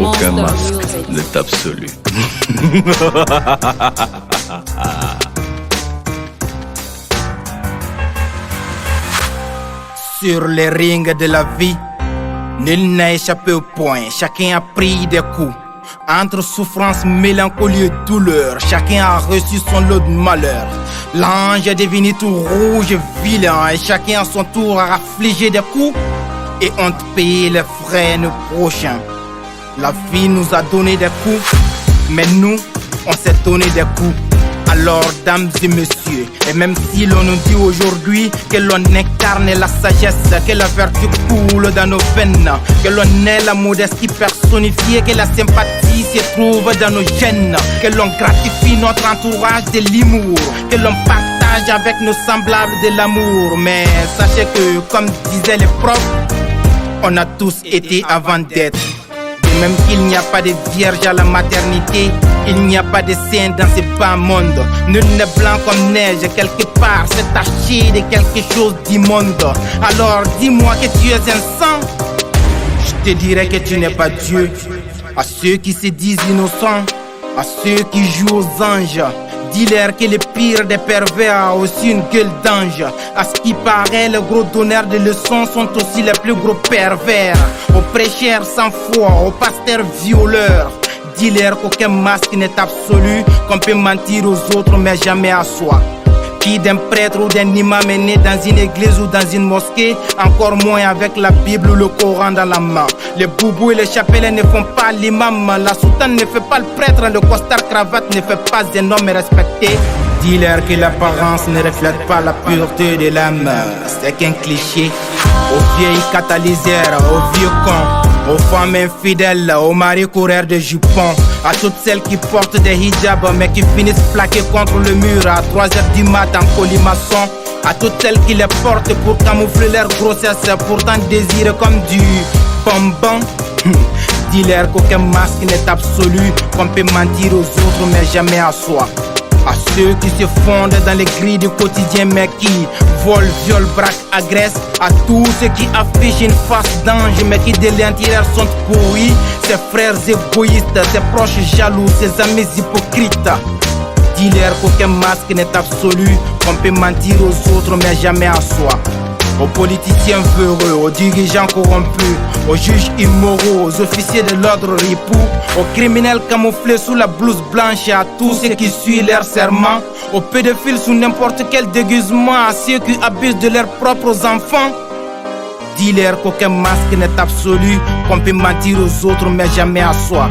Aucun masque n'est absolu. Sur les rings de la vie, nul n'a échappé au point. Chacun a pris des coups. Entre souffrance, mélancolie et douleur, chacun a reçu son lot de malheur. L'ange est devenu tout rouge et vilain, et chacun à son tour a affligé des coups et ont payé les frais nos prochains. La vie nous a donné des coups, mais nous, on s'est donné des coups. Alors, dames et messieurs, et même si l'on nous dit aujourd'hui que l'on incarne la sagesse, que la vertu coule dans nos veines, que l'on est la modestie personnifiée, que la sympathie se trouve dans nos gènes, que l'on gratifie notre entourage de l'humour, que l'on partage avec nos semblables de l'amour. Mais sachez que, comme disaient les profs, on a tous été avant d'être. De même qu'il n'y a pas de vierge à la maternité, il n'y a pas de saint dans ce bas monde. Nul n'est blanc comme neige, quelque part c'est taché de quelque chose d'immonde. Alors dis-moi que tu es un sang, je te dirai que tu n'es pas Dieu. À ceux qui se disent innocents, à ceux qui jouent aux anges, dis-leur que le pire des pervers a aussi une gueule d'ange. À ce qui paraît, les gros donneurs de leçons sont aussi les plus gros pervers. Aux prêcheurs sans foi, aux pasteurs violeurs, dis-leur qu'aucun masque n'est absolu, qu'on peut mentir aux autres mais jamais à soi. Qui d'un prêtre ou d'un imam est né dans une église ou dans une mosquée, encore moins avec la Bible ou le Coran dans la main. Les boubous et les chapelets ne font pas l'imam, la soutane ne fait pas le prêtre, le costard cravate ne fait pas un homme respecté. Dis-leur que l'apparence ne reflète pas la pureté de l'âme, c'est qu'un cliché. Aux vieilles catalyseurs, aux vieux cons, aux femmes infidèles, aux maris coureurs de jupons, à toutes celles qui portent des hijabs mais qui finissent plaquées contre le mur à 3h du matin en colimaçon, à toutes celles qui les portent pour camoufler leur grossesse pourtant désirées comme du bonbon. Dis-leur qu'aucun masque n'est absolu, qu'on peut mentir aux autres mais jamais à soi. À ceux qui se fondent dans les grilles du quotidien mais qui volent, violent, braquent, agressent, à tous ceux qui affichent une face d'ange mais qui de l'intérieur sont pourris, ses frères égoïstes, ses proches jaloux, ses amis hypocrites. Dis-leur qu'aucun masque n'est absolu, qu'on peut mentir aux autres mais jamais à soi. Aux politiciens véreux, aux dirigeants corrompus, aux juges immoraux, aux officiers de l'ordre ripoux, aux criminels camouflés sous la blouse blanche, à tous ceux qui suivent leur serment, aux pédophiles sous n'importe quel déguisement, à ceux qui abusent de leurs propres enfants. Dis-leur qu'aucun masque n'est absolu, qu'on peut mentir aux autres mais jamais à soi.